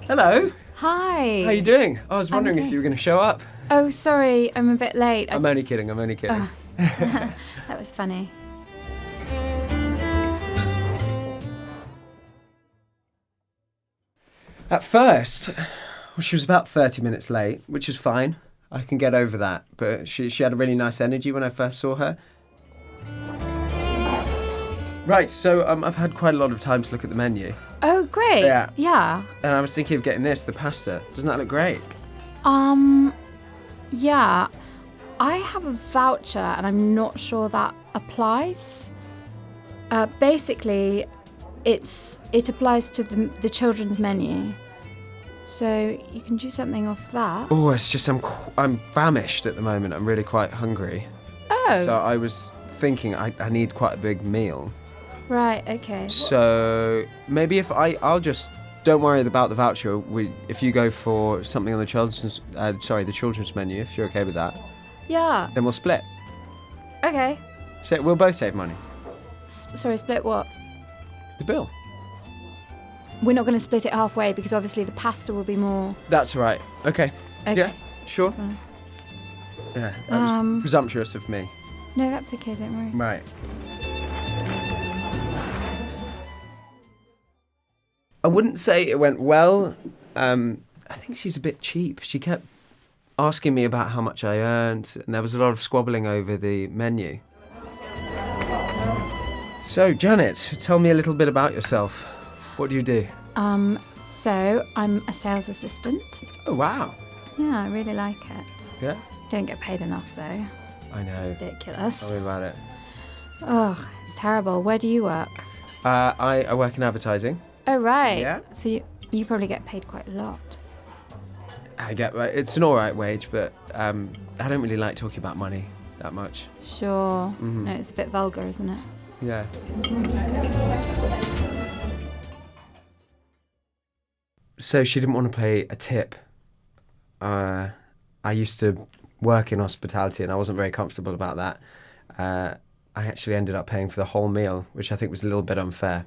Hello. Hi. How you doing? I was wondering if okay. you were going to show up. Oh, sorry, I'm a bit late. I'm only kidding. That was funny. At first, well, she was about 30 minutes late, which is fine. I can get over that. But she had a really nice energy when I first saw her. Right, so I've had quite a lot of time to look at the menu. Oh, great. Yeah. Yeah. And I was thinking of getting this, the pasta. Doesn't that look great? Yeah. I have a voucher and I'm not sure that applies. Basically, it applies to the children's menu. So you can do something off that. Oh, it's just I'm famished at the moment. I'm really quite hungry. Oh. So I was thinking I need quite a big meal. Right, okay. So maybe if I'll just don't worry about the voucher. If you go for something on the children's menu, if you're okay with that, Yeah. then we'll split. Okay. So we'll both save money. Sorry, split what? The bill. We're not going to split it halfway because obviously the pasta will be more. That's right. Okay. Okay. Yeah. Sure. That's fine. Yeah. That was presumptuous of me. No, that's okay, don't worry. Right. I wouldn't say it went well. I think she's a bit cheap. She kept asking me about how much I earned, and there was a lot of squabbling over the menu. So, Janet, tell me a little bit about yourself. What do you do? So I'm a sales assistant. Oh, wow. Yeah, I really like it. Yeah? Don't get paid enough though. I know. Ridiculous. Tell me about it. Oh, it's terrible. Where do you work? I work in advertising. Oh, right. Yeah. So you probably get paid quite a lot. It's an all right wage, but I don't really like talking about money that much. Sure. Mm-hmm. No, it's a bit vulgar, isn't it? Yeah. So she didn't want to pay a tip. I used to work in hospitality and I wasn't very comfortable about that. I actually ended up paying for the whole meal, which I think was a little bit unfair.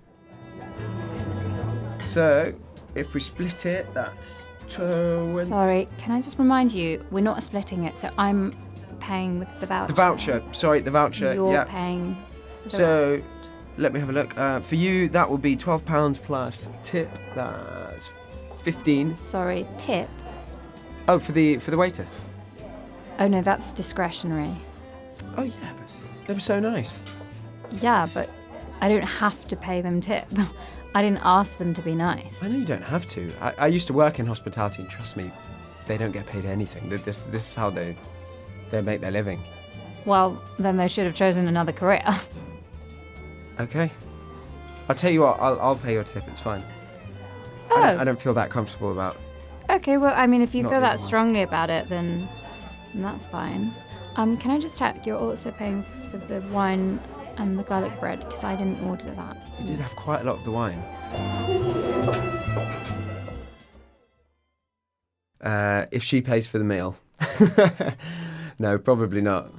So, if we split it, that's 20... Sorry, can I just remind you, we're not splitting it, so I'm paying with the voucher. The voucher. Sorry, the voucher. You're yeah. paying for the So, rest. let me have a look. For you, that will be £12 plus tip. That's 15. Sorry, tip? Oh, for the waiter. Oh no, that's discretionary. Oh yeah, but they were so nice. Yeah, but I don't have to pay them tip. I didn't ask them to be nice. I know you don't have to. I used to work in hospitality, and trust me, they don't get paid anything. This is how they make their living. Well, then they should have chosen another career. Okay. I'll tell you what. I'll pay your tip. It's fine. Oh. I don't feel that comfortable about. Okay, well, I mean, if you Not feel the that other one. strongly about it, then that's fine. Can I just check, you're also paying for the wine and the garlic bread, because I didn't order that. You did have quite a lot of the wine. If she pays for the meal. No, probably not.